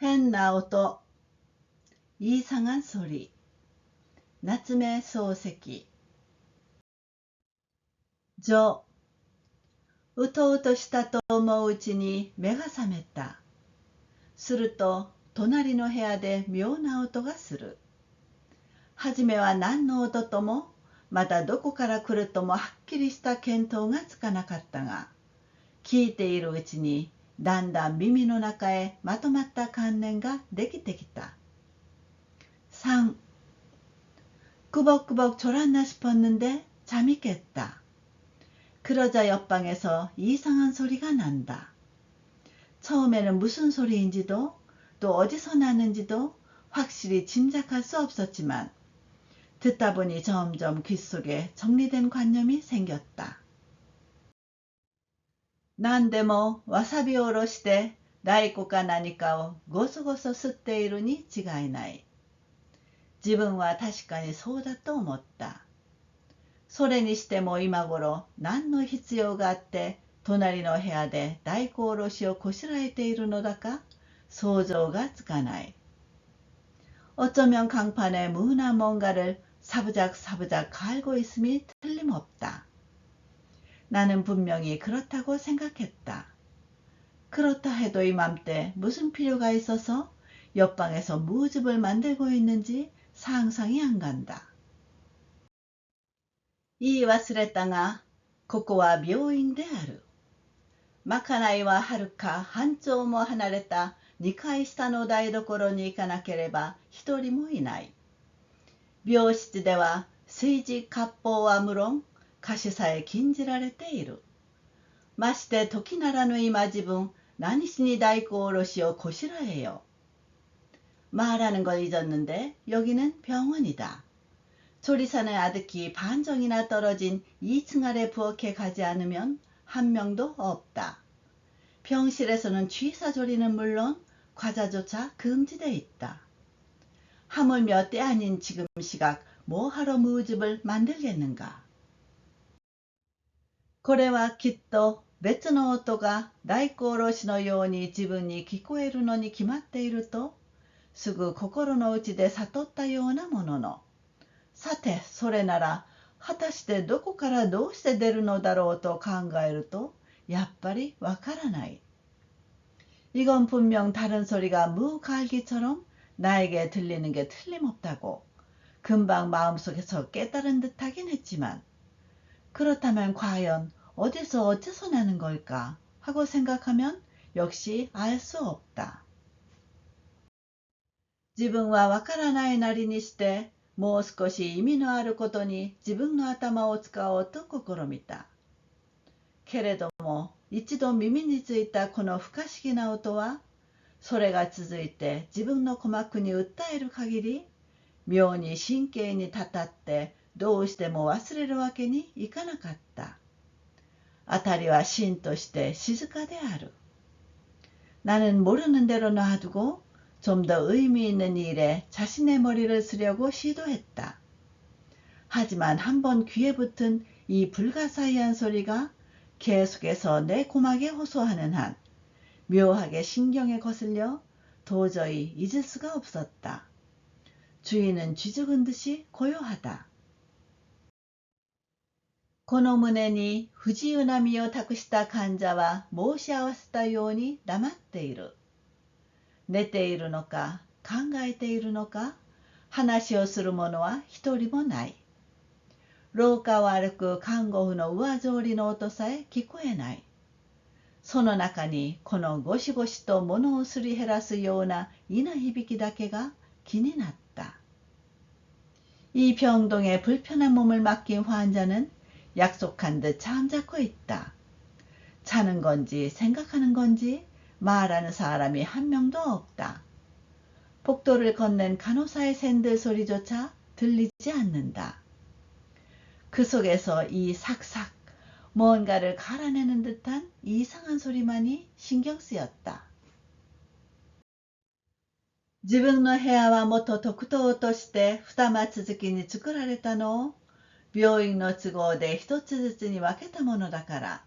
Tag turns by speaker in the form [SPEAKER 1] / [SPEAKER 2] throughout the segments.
[SPEAKER 1] 変な音、이상한 소리、夏目漱石。序。うとうとしたと思ううちに目が覚めた。すると隣の部屋で妙な音がする。はじめは何の音とも、またどこから来るともはっきりした見当がつかなかったが、聞いているうちにだんだん耳の中へまとまった観念ができてきた。3. 꾸벅꾸벅 졸았나 싶었는데 잠이 깼다. 그러자 옆방에서 이상한 소리가 난다. 처음에는 무슨 소리인지도 또 어디서 나는지도 확실히 짐작할 수 없었지만 듣다 보니 점점 귓속에 정리된 관념이 생겼다. 何でもわさびおろして大根か何かをごそごそ吸っているに違いない。自分は確かにそうだと思った。それにしても今頃何の必要があって隣の部屋で大根おろしをこしらえているのだか想像がつかない。어쩌면 강판에 무나 뭔가를 사부작사부작 갈고 있음이 틀림없다. 나는 분명히 그렇다고 생각했다. 그렇다 해도 이맘때 무슨 필요가 있어서 옆방에서 무즙을 만들고 있는지 상상이 안 간다. 言い忘れたが、ここは病院である。まかないははるか半丁も離れた2階下の台所に行かなければ一人もいない。病室では炊事割烹は無論、菓子さえ禁じられている。まして時ならぬ今自分、何しに大根おろしをこしらえよ。말하는 걸 잊었는데 여기는 병원이다. 조리사는 아득히 반정이나 떨어진 2층 아래 부엌에 가지 않으면 한 명도 없다. 병실에서는 쥐사조리는 물론 과자조차 금지돼 있다. 하물며 때 아닌 지금 시각 뭐하러 무즙을 만들겠는가. これはきっと別の音が大根おろしのように自分に聞こえるのに決まっているとすぐ心の内で悟ったようなものの、さてそれなら果たしてどこからどうして出るのだろうと考えるとやっぱりわからない。이건 분명 다른 소리가 무갈기처럼 나에게 들리는 게 틀림없다고 금방 마음속에서 깨달은 듯하긴 했지만 그렇다면 과연 어디서 어째서 나는 걸까 하고 생각하면 역시 알 수 없다. 自分はわからないなりにしてもう少し意味のあることに自分の頭を使おうと試みた。けれども一度耳についたこの不可思議な音はそれが続いて自分の鼓膜に訴える限り妙に神経にたたってどうしても忘れるわけにいかなかった。あたりはしんとして静かである。나는 모르는 대로 놔두고 좀 더 의미 있는 일에 자신의 머리를 쓰려고 시도했다. 하지만 한번 귀에 붙은 이 불가사의한 소리가 계속해서 내 고막에 호소하는 한 묘하게 신경에 거슬려 도저히 잊을 수가 없었다. 주인은 쥐죽은 듯이 고요하다. この胸に不自由な身を託した患者は申し合わせたように黙っている。寝ているのか考えているのか話をする者は一人もない。廊下を歩く看護婦の上草履の音さえ聞こえない。その中にこのゴシゴシと物をすり減らすような稲響きだけが気になった。이 병동에 불편한 몸을 맡긴 환자는 약속한 듯 잠자코 있다. 자는 건지 생각하는 건지 말하는 사람이 한 명도 없다. 복도를 건넨 간호사의 샌들 소리조차 들리지 않는다. 그 속에서 이 삭삭 뭔가를 갈아내는 듯한 이상한 소리만이 신경 쓰였다. 自分の部屋はもと特等として二間続きに作られたのを病院の都合で一つずつに分けたものだから、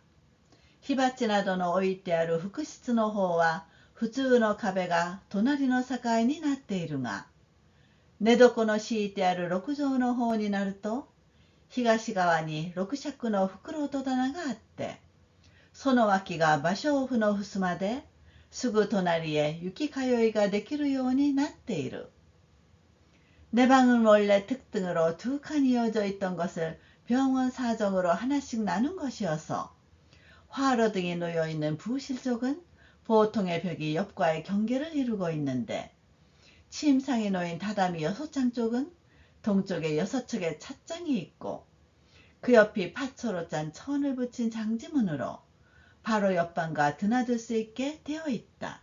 [SPEAKER 1] 火鉢などの置いてある副室の方は普通の壁が隣の境になっているが、寝床の敷いてある6畳の方になると、東側に6尺の袋戸棚があって、その脇が芭蕉布の襖で、すぐ隣へ行き通いができるようになっている。내 방은 원래 특등으로 두 칸이 이어져 있던 것을 병원 사정으로 하나씩 나눈 것이어서 화로 등이 놓여있는 부실 쪽은 보통의 벽이 옆과의 경계를 이루고 있는데, 침상에 놓인 다다미 6장 쪽은 동쪽에 6척의 찻장이 있고, 그 옆이 파초로 짠 천을 붙인 장지문으로 바로 옆방과 드나들 수 있게 되어 있다.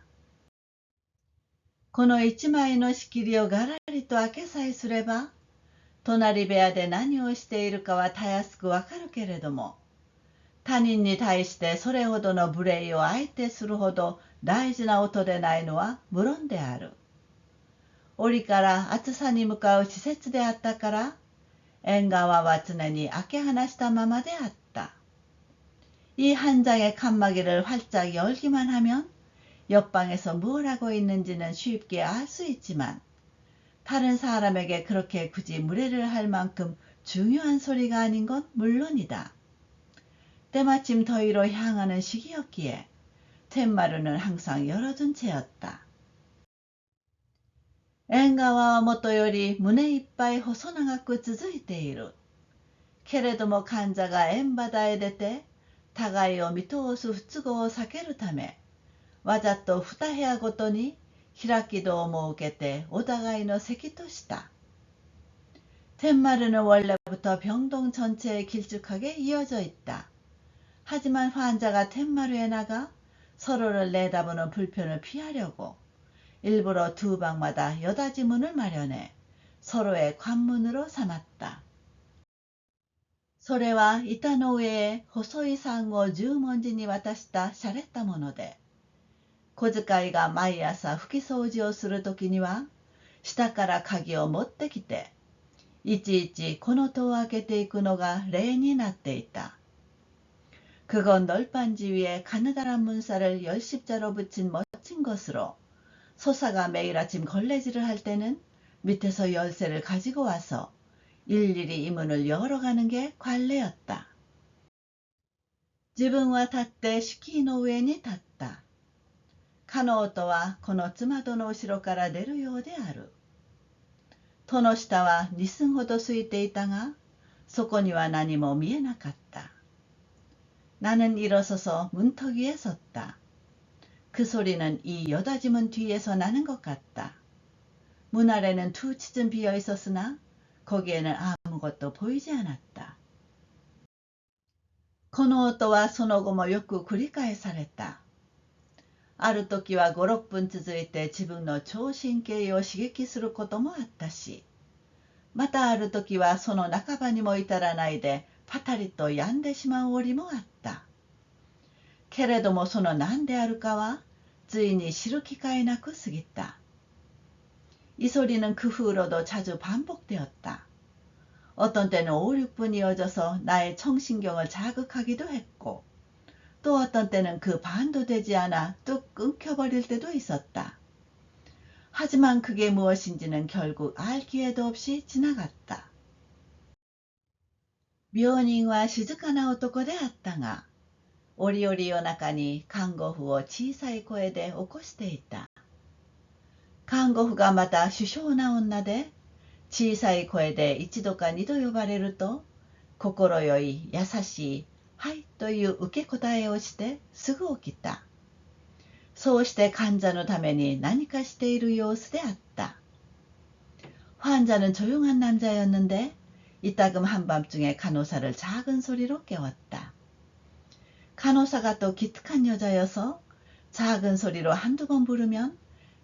[SPEAKER 1] この一枚の仕切りをがらりと開けさえすれば、隣部屋で何をしているかはたやすくわかるけれども、他人に対してそれほどの無礼を相手するほど大事な音でないのは無論である。檻から暑さに向かう施設であったから、縁側は常に開け放したままであった。이 한 장의 칸막이를 활짝 열기만 하면 옆방에서 뭘 하고 있는지는 쉽게 알 수 있지만, 다른 사람에게 그렇게 굳이 무례를 할 만큼 중요한 소리가 아닌 건 물론이다. 때마침 더위로 향하는 시기였기에 텐마루는 항상 열어둔 채였다. 縁側はもとより胸いっぱい細長く続いている。けれども患者が縁端へ出て、互いを見通す不都合を避けるため、わざと2部屋ごとに開き戸を設けてお互いの席とした。텐마루는 원래부터 병동 전체에 길쭉하게 이어져 있다. 하지만 환자가 텐마루에 나가 서로를 내다보는 불편을 피하려고 일부러 두 방마다 여닫이 문을 마련해 서로의 관문으로 삼았다. それは板の上へ細い桟を十文字に渡した洒落たもので、小遣いが毎朝拭き掃除をするときには、下から鍵を持ってきて、いちいちこの戸を開けていくのが例になっていた。그건 널빤지 위에 가느다란 문살을 열십자로 붙인 멋진 것으로, 소사가 매일 아침 걸레질을 할 때는 밑에서 열쇠를 가지고 와서 일일이 이 문을 열어가는 게 관례였다. 自分は立って敷居の上に立った。かの音はこのつま戸の後ろから出るようである。戸の下は2寸ほど空いていたが、そこには何も見えなかった。나는 일어서서 문턱 위에 섰다. 그 소리는 이 여닫이 문 뒤에서 나는 것 같다. 문 아래는 두 치쯤 비어 있었으나 거기에는 아무것도 보이지 않았다. この音はその後もよく繰り返された。ある時は5、6分続いて自分の聴神経を刺激することもあったし、またある時はその半ばにも至らないでパタリと止んでしまう折もあった。けれどもその何であるかはついに知る機会なく過ぎた。이 소리는 그 후로도 자주 반복되었다. 어떤 때는 5, 6분 이어져서 나의 청신경을 자극하기도 했고, 또 어떤 때는 그 반도 되지 않아 뚝 끊겨버릴 때도 있었다. 하지만 그게 무엇인지는 결국 알 기회도 없이 지나갔다. 病人は静かな男であったが、折々夜中に看護婦を小さい声で起こしていた。看護婦がまた殊勝な女で、小さい声で一度か二度呼ばれると、心よい優しいはいという受け答えをしてすぐ起きた。そうして患者のために何かしている様子であった。환자는 조용한 남자였는데 이따금 한밤중에 간호사를 작은 소리로 깨웠다. 간호사가 또 기특한 여자여서 작은 소리로 한두 번 부르면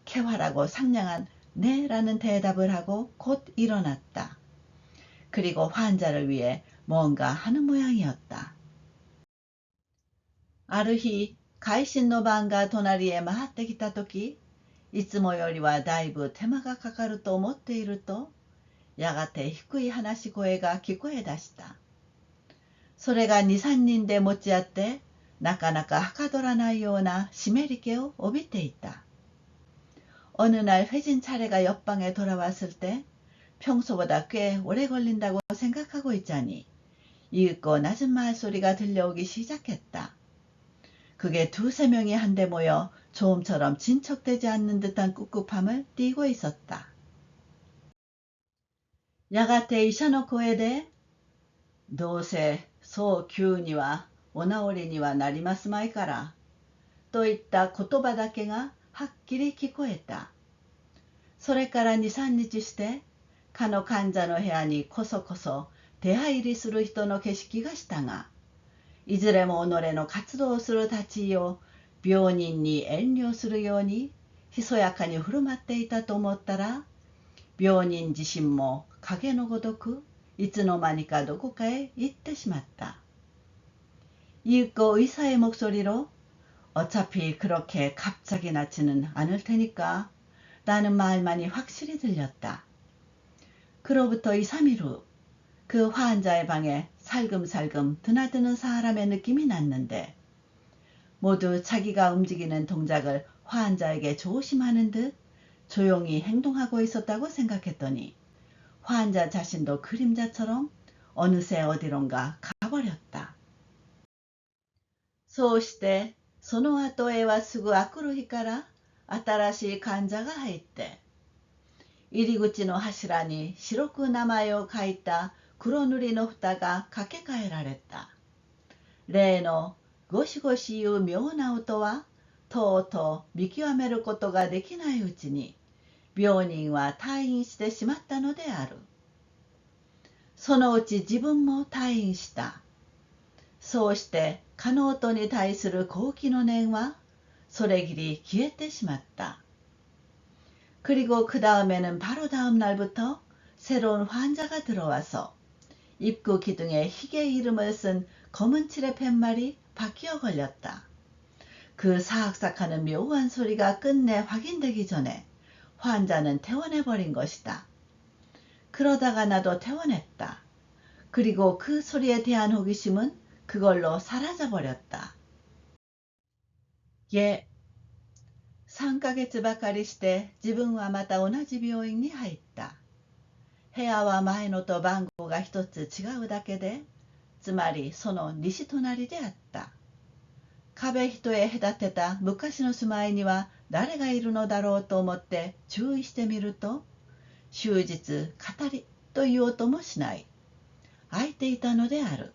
[SPEAKER 1] 쾌활하고 상냥한 네라는 대답을 하고 곧 일어났다. 그리고 환자를 위해 뭔가 하는 모양이었다. ある日、会心の番が隣へ回ってきたとき、いつもよりはだいぶ手間がかかると思っていると、やがて低い話し声が聞こえ出した。それが2、3人で持ち合って、なかなかはかどらないような湿り気を帯びていた。 어느 날 회진 차례가 옆방에 돌아왔을 때 평소보다 꽤 오래 걸린다고 생각하고 있자니 이윽고 낮은 말소리가 들려오기 시작했다. 그게 두세 명이 한데 모여 조음처럼 진척되지 않는 듯한 꿉꿉함을 띠고 있었다. 야가테 이샤노코에 대해 どうせそう急にはお治りにはなりますまいからといった言葉だけがはっきり聞こえた。それから2、3日してかの患者の部屋にこそこそ出入りする人の景色がしたが、いずれも己の活動する立ち居を病人に遠慮するようにひそやかに振る舞っていたと思ったら、病人自身も影のごとくいつの間にかどこかへ行ってしまった。이윽고 의사의 목소리로 어차피 그렇게 갑자기 낫지는 않을 테니까 라는 말만이 확실히 들렸다. 그로부터 2, 3일 후 그 환자의 방에 살금살금 드나드는 사람의 느낌이 났는데 모두 자기가 움직이는 동작을 환자에게 조심하는 듯 조용히 행동하고 있었다고 생각했더니 환자 자신도 그림자처럼 어느새 어디론가 가버렸다. そうしてその後へはすぐあくる日から新しい患者が入って入り口の柱に白く名前を書いた黒塗りの蓋が掛け替えられた。例のゴシゴシいう妙な音はとうとう見極めることができないうちに病人は退院してしまったのである。そのうち自分も退院した。そうしてかの音に対する好奇の念はそれきり消えてしまった。그리고 그 다음에는 바로 다음 날부터 새로운 환자가 들어와서 입구 기둥에 희게 이름을 쓴 검은 칠의 팻말이 바뀌어 걸렸다. 그 사악삭하는 묘한 소리가 끝내 확인되기 전에 환자는 퇴원해버린 것이다. 그러다가 나도 퇴원했다. 그리고 그 소리에 대한 호기심은 그걸로 사라져버렸다. 예. 3ヶ月ばかりして自分はまた同じ病院に入った。部屋は前のと番号が一つ違うだけで、つまりその西隣であった。壁一重隔てた昔の住まいには誰がいるのだろうと思って注意してみると、終日語りと言おうともしない。空いていたのである。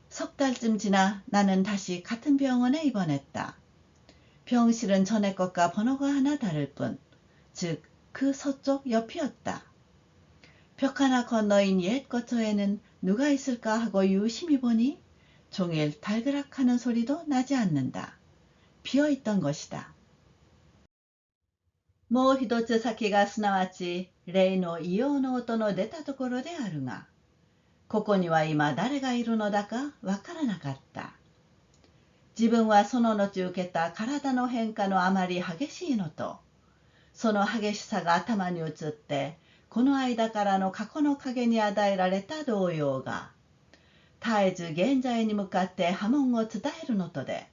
[SPEAKER 1] 석 달쯤 지나 나는 다시 같은 병원에 입원했다. 병실은 전에 것과 번호가 하나 다를 뿐, 즉 그 서쪽 옆이었다. 벽 하나 건너인 옛 거처에는 누가 있을까 하고 유심히 보니 종일 달그락하는 소리도 나지 않는다. 비어있던 것이다. もう一つ先がすなわち例の異様の音の出たところであるが、ここには今誰がいるのだかわからなかった。自分はその後受けた体の変化のあまり激しいのと、その激しさが頭に映って、この間からの過去の影に与えられた動揺が、絶えず現在に向かって波紋を伝えるのとで、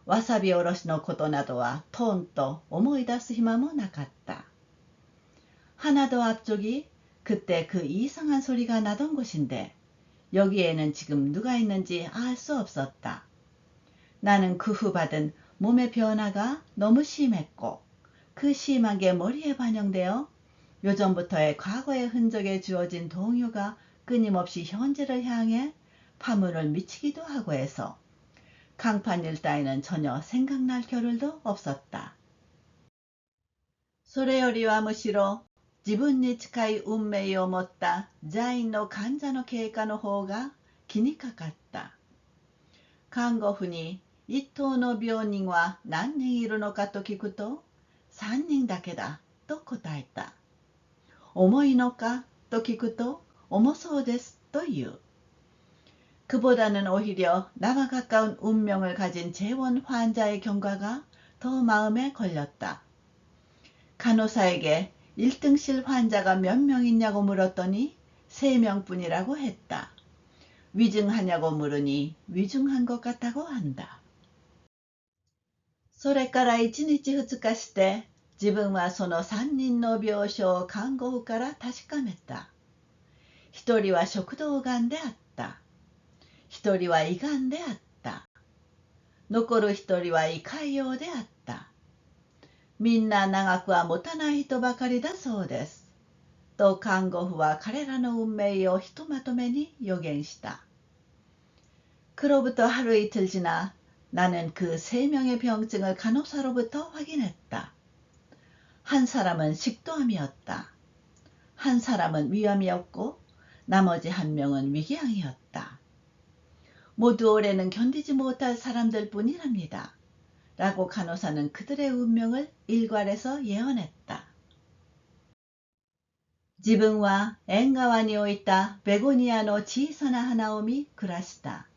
[SPEAKER 1] わさびおろしのことなどはとんと思い出す暇もなかった。하나도 앞쪽이 그때 그 이상한 소리가 나던 곳인데 여기에는 지금 누가 있는지 알 수 없었다. 나는 그 후 받은 몸의 변화가 너무 심했고 그 심한 게 머리에 반영되어 요전부터의 과거의 흔적에 주어진 동요가 끊임없이 현재를 향해 파문을 미치기도 하고 해서 강판일 따위는 전혀 생각날 겨를도 없었다. それよりはむしろ自分に近い運命を持った座員の患者の経過の方が気にかかった。看護婦に一等の病人は何人いるのかと聞くと、3人だけだと答えた。重いのかと聞くと、重そうですと言う。그보다는 오히려 나와 가까운 운명을 가진 재원 환자의 경과가 더 마음에 걸렸다. 간호사에게 1등실 환자가 몇 명 있냐고 물었더니 3명뿐이라고 했다. 위중하냐고 물으니 위중한 것 같다고 한다. それから1日2日して、自分はその3人の病床を看護婦から確かめた。一人は食道がんであった。一人は胃がんであった。残る一人は胃潰瘍であった。みんな長くは持たない人ばかりだそうです。と看護婦は彼らの運命をひとまとめに予言した。그로부터 하루 이틀 지나 나는 그 3명의 병증을 간호사로부터 확인했다. 한 사람은 식도암이었다. 한 사람은 위암이었고 나머지 한 명은 위궤양이었다. 모두 올해는 견디지 못할 사람들 뿐이랍니다. 라고 간호사는 그들의 운명을 일괄해서 예언했다. 지붕와縁側に置いたベゴニアの小さな花を見暮らした。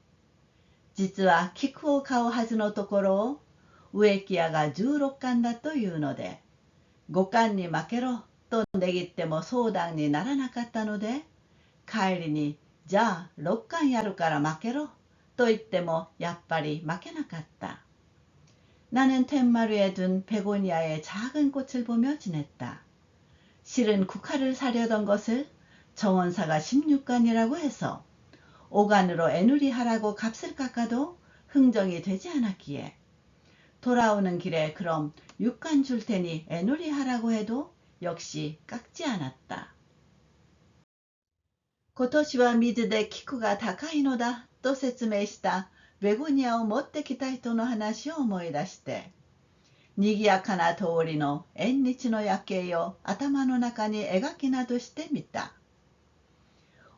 [SPEAKER 1] 実は菊を買うはずのところを植木屋が16貫だというので、5貫に負けろと値切っても相談にならなかったので、帰りにじゃあ6貫やるから負けろ또言ってもやっぱり負けなかった。나는 텐마루에 둔 베고니아의 작은 꽃을 보며 지냈다. 실은 국화를 사려던 것을 정원사가 16간이라고 해서 5간으로 애누리하라고 값을 깎아도 흥정이 되지 않았기에 돌아오는 길에 그럼 6간 줄 테니 애누리하라고 해도 역시 깎지 않았다. 今年は水で菊が高いのだと説明したベゴニアを持ってきた人の話を思い出して、賑やかな通りの縁日の夜景を頭の中に描きなどしてみた。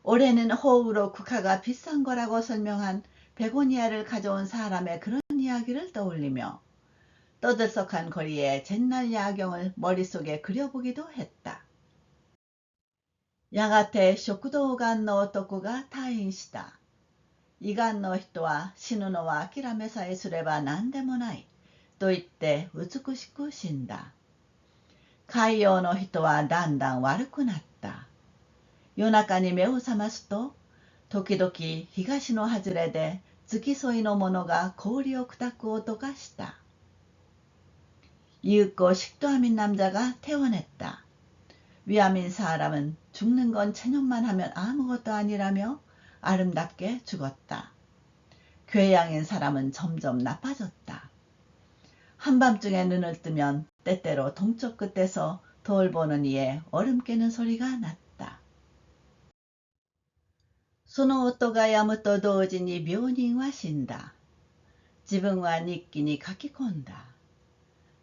[SPEAKER 1] 올해는 호우로 국화가 비싼 거라고 설명한 베고니아를 가져온 사람의 그런 이야기를 떠올리며 떠들썩한 거리의 잿날 야경을 머릿속에 그려보기도 했다. やがて食道がんの男が退院した。胃がんの人は死ぬのは諦めさえすれば何でもないと言って美しく死んだ。潰瘍の人はだんだん悪くなった。夜中に目を覚ますと、時々東の外れで付き添いの者が氷を砕く音がした。이윽고 식도암인 남자가 퇴원했다. 위암인 사람은 죽는 건 체념만 하면 아무것도 아니라며 아름답게 죽었다. 궤양인 사람은 점점 나빠졌다. 한밤중에 눈을 뜨면 때때로 동쪽 끝에서 돌 보는 이의 얼음 깨는 소리가 났다. その音が止むと同時に病人は死んだ。自分は日記に書き込んだ。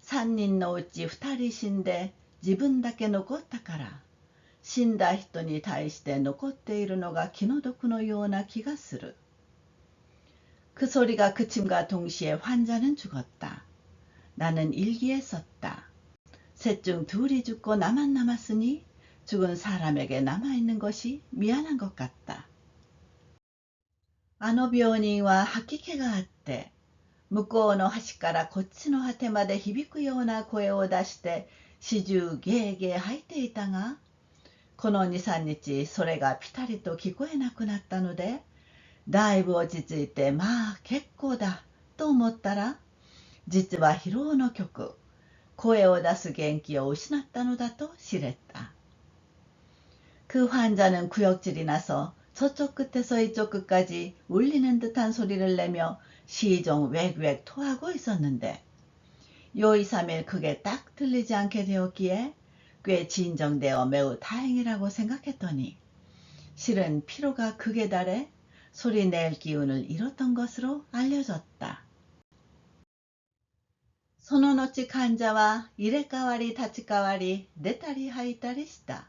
[SPEAKER 1] 3人のうち2人死んで自分だけ残ったから、死んだ人に対して残っているのが気の毒のような気がする。그 소리가 그침과 동시에 환자는 죽었다. 나는 일기에 썼다. 셋 중 둘이 죽고 나만 남았으니 죽은 사람에게 남아있는 것이 미안한 것 같다. あの病人は吐き気があって、向こうの端からこっちの果てまで響くような声を出して始終ゲーゲー吐いていたが、この2、3日それがピタリと聞こえなくなったので、だいぶ落ち着いてまあ結構だと思ったら、実は疲労の極、声を出す元気を失ったのだと知れた。그 환자는 구역질이 나서 저쪽 끝에서 이쪽 끝까지 울리는 듯한 소리를 내며 시종 외괴 토하고 있었는데, 요 2, 3일 그게 딱 들리지 않게 되었기에 꽤 진정되어 매우 다행이라고 생각했더니, 실은 피로가 극에 달해 소리 낼 기운을 잃었던 것으로 알려졌다. その後患者は入れ替わり立ち替わり出たり吐いたりした。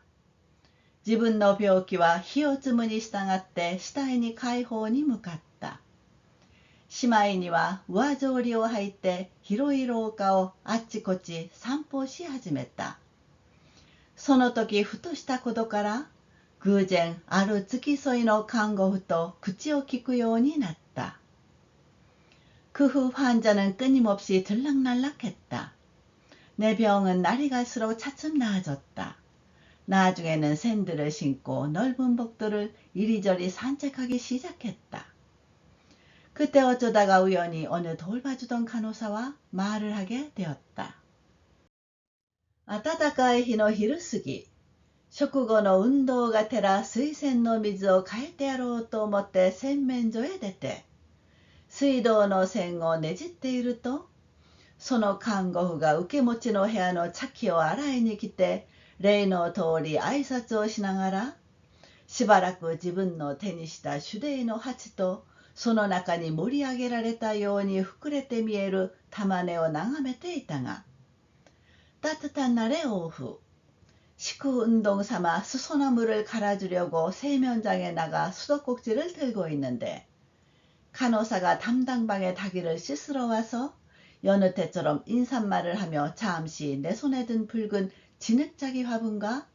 [SPEAKER 1] 自分の病気は火を摘むに従って死体に解放に向かった。しまいには上草履を履いて広い廊下をあっちこっち散歩し始めた。その時ふとしたことから偶然ある付き添いの看護婦と口を聞くようになった。그 후 환자는 끊임없이 들락날락했다. 내 병은 날이 갈수록 차츰 나아졌다. 나중에는 샌들을 신고 넓은 복도를 이리저리 산책하기 시작했다. 그때 어쩌다가 우연히 어느 돌봐주던 간호사와 말을 하게 되었다. 暖かい日の昼過ぎ、食後の運動がてら水洗の水を変えてやろうと思って洗面所へ出て、水道の栓をねじっていると、その看護婦が受け持ちの部屋の茶器を洗いに来て、例の通り挨拶をしながら、しばらく自分の手にした手泥の鉢と、その中に盛り上げられたように膨れて見える玉根を眺めていたが、따뜻한 날의 오후, 식후 운동 삼아 수소나무를 갈아주려고 세면장에 나가 수도꼭지를 들고 있는데 간호사가 담당방에 닭이를 씻으러 와서 여느 때처럼 인사말을 하며 잠시 내 손에 든 붉은 진흙자기 화분과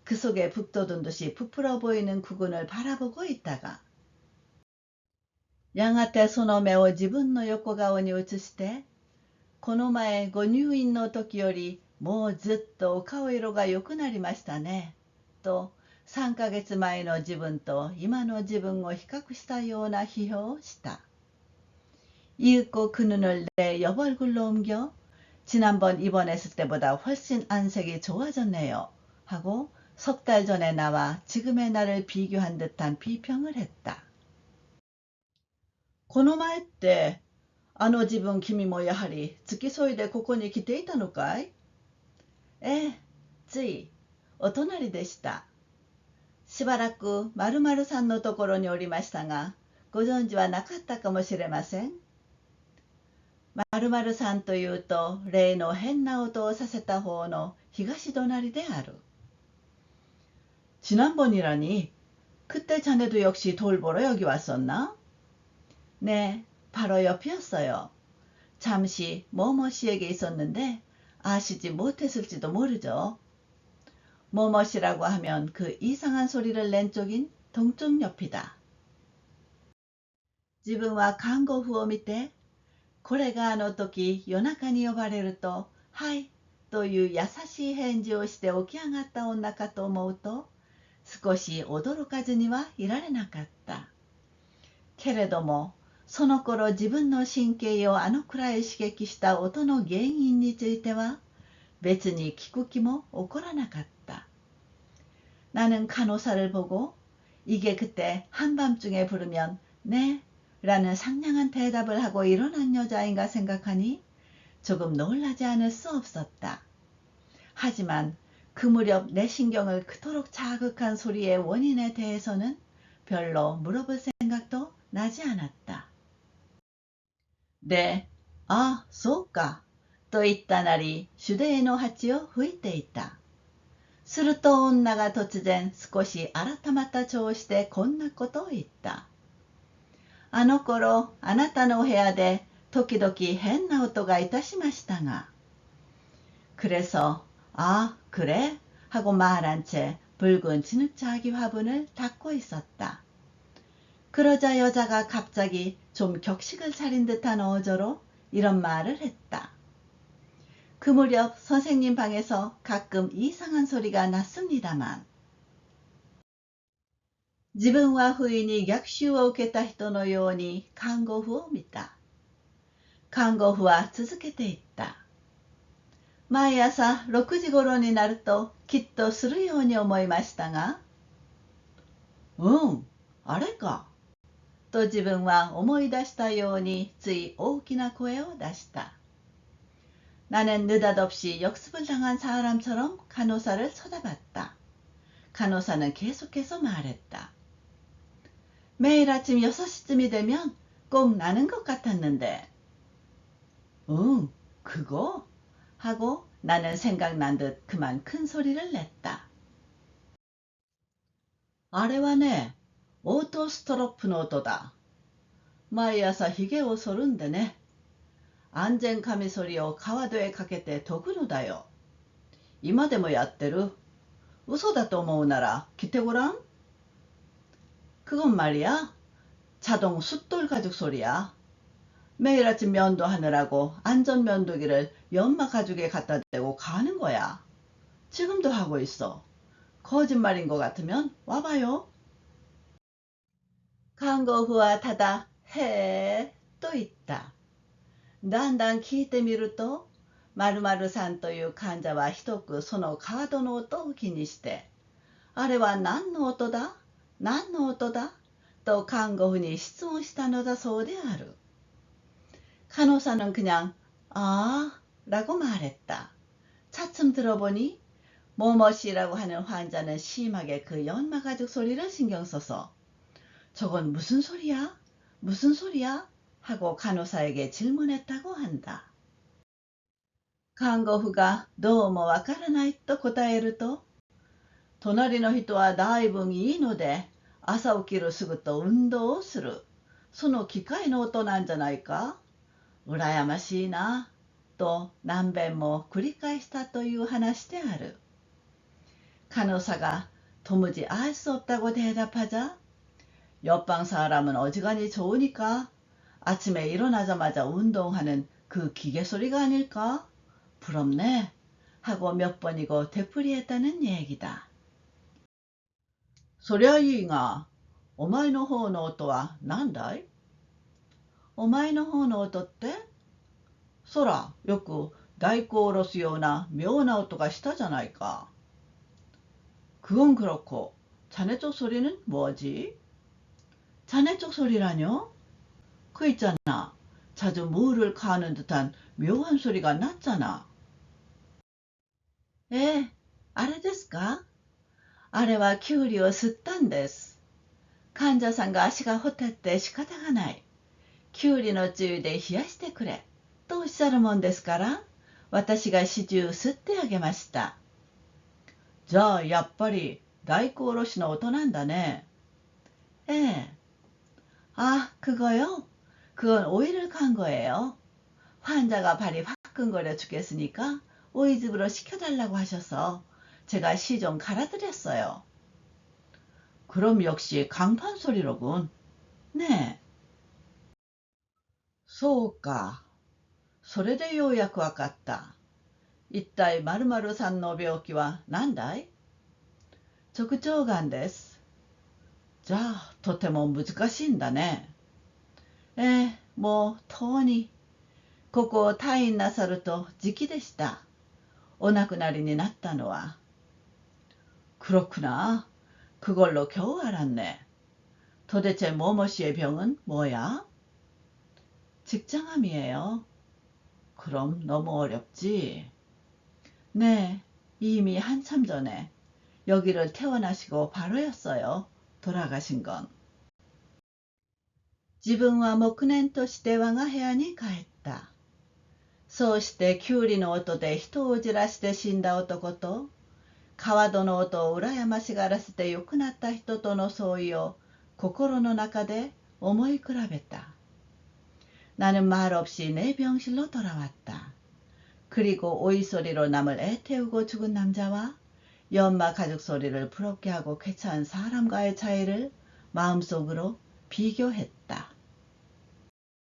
[SPEAKER 1] 그 속에 북돋은 듯이 부풀어 보이는 구근을 바라보고 있다가 やがてその目を自分の横顔に移して、この前ご入院の時よりもうずっとお顔色が良くなりましたね、と3ヶ月前の自分と今の自分を比較したような批評をした。이윽고 그 눈을 내 옆 얼굴로 옮겨 지난번 입원했을 때보다 훨씬 안색이 좋아졌네요 하고 석 달 전에 나와 지금의 나를 비교한 듯한 비평을 했다. この前って、あの自分君もやはり付き添いでここに来ていたのかい？ええ、つい、お隣でした。しばらく〇〇さんのところにおりましたが、ご存知はなかったかもしれません。〇〇さんというと、例の変な音をさせた方の東隣である。지난번이라니, 그때 자네도 역시 돌보러 여기 왔었나? 네, 바로 옆이었어요. 잠시 뭐뭐 씨에게 있었는데 아시지 못했을지도 모르죠. 뭐뭐 씨라고 하면 그 이상한 소리를 낸 쪽인 동쪽 옆이다. 自分は看護婦を見て、これがあの時夜中に呼ばれると、はいという優しい返事をして起き上がった女かと思うと、少し驚かずにはいられなかった。けれども、その頃自分の神経をあのくらい刺激した音の原因については別に聞く気も起こらなかった。나는 간호사를 보고 이게 그때 한밤중에 부르면 네 라는 상냥한 대답을 하고 일어난 여자인가 생각하니 조금 놀라지 않을 수 없었다. 하지만 그 무렵 내 신경을 그토록 자극한 소리의 원인에 대해서는 별로 물어볼 생각도 나지 않았다. 네, 아, そうか、と言ったなり、手泥の鉢を拭いていた。すると女が突然少し改まった調子でこんなことを言った。あの頃、あなたの部屋で時々変な音がいたしましたが。그래서, 아, 그래? 하고 말한 채 붉은 진흙자기 화분을 닦고 있었다. 그러자 여자가 갑자기 좀 격식을 차린 듯한 어조로 이런 말을 했다. 그 무렵 선생님 방에서 가끔 이상한 소리가 났습니다만. 自分は不意に逆襲を受けた人のように看護婦を見た。看護婦は続けていった。毎朝6時頃になるときっとするように思いましたが、あれか。と自分は思い出したようについ大きな声を出した。나는 느닷없이 역습을 당한 사람처럼 간호사를 쳐다봤다. 간호사는 계속해서 말했다. 매일 아침 6시쯤이 되면 꼭 나는 것 같았는데. 그거? 하고 나는 생각난 듯 그만 큰 소리를 냈다. あれはね、オートストロップの音だ。毎朝ひげを剃るんでね。安全カミソリを川戸へかけて研ぐのだよ。今でもやってる。嘘だと思うなら来てごらん。그건 말이야. 자동 숫돌 가죽 소리야. 매일 아침 면도하느라고 안전 면도기를 연마 가죽에 갖다 대고 가는 거야. 지금도 하고 있어. 거짓말인 것 같으면 와봐요. 看護婦はただへえ、と言った。だんだん聞いてみると、〇〇さんという患者はひどくそのカードの音を気にして、あれは何の音だ何の音だと看護婦に質問したのだそうである。간호사는 그냥 아 라고 말했다. 차츰 들어보니 뭐뭐씨라고 하는 환자는 심하게 그 연마가죽 소리를 신경 써서 저건 무슨 소리야? 무슨 소리야? 하고 간호사에게 질문했다고 한다. 간호부가どうもわからないと答えると、隣の人はだいぶいいので、朝起きるすぐと運動をする。その機械の音なんじゃないか？羨ましいな。と何遍も繰り返したという話である。간호사가 도무지 알 수 없다고 대답하자 옆방 사람은 어지간히 좋으니까 아침에 일어나자마자 운동하는 그 기계 소리가 아닐까? 부럽네. 하고 몇 번이고 되풀이했다는 얘기다. そりゃいいが、お前の方の音は何だい？お前の方の音って？そら、よく大根おろすような妙な音がしたじゃないか。그건 그렇고, 자네 쪽 소리는 뭐지? 자네 쪽 소리라뇨? 그 있잖아. 자주 무를 가는 듯한 묘한 소리가 났잖아. 에, あれですか? あれはキュウリを吸ったんです。患者さんが足がほてって仕方がない。きゅうりのつゆで冷やしてくれ。とおっしゃるもんですから、私が始終吸ってあげました。じゃあやっぱり大根おろしの音なんだね。ええ。아, 그거요? 그건 오이를 간 거예요. 환자가 발이 화끈거려 죽겠으니까 오이즙으로 식혀달라고 하셔서 제가 시 좀 갈아드렸어요. 그럼 역시 강판 소리로군. 네. そうか。それでようやくわかった。一体〇〇さんの病気は何だい？直腸がんです。じゃあ、とても難しいんだね。もう、とうに。ここを退院なさると時期でした。お亡くなりになったのは。그렇구나. 그걸로 겨우 알았네. 도대체 뭐뭐 씨의 병은 뭐야? 직장암이에요. 그럼 너무 어렵지. 네, 이미 한참 전에 여기를 퇴원하시고 바로였어요. 돌아가신 건. 自分は木念として我が部屋に帰った。そうしてキュウリの音で人をじらして死んだ男と、川戸の音を羨ましがらせて良くなった人との相違を心の中で思い比べた。나는 말 없이 내 병실로 돌아왔다. 그리고 오이소리로 남을 애태우고 죽은 남자와 연마 가죽 소리를 부럽게 하고 쾌차한 사람과의 차이를 마음속으로 비교했다.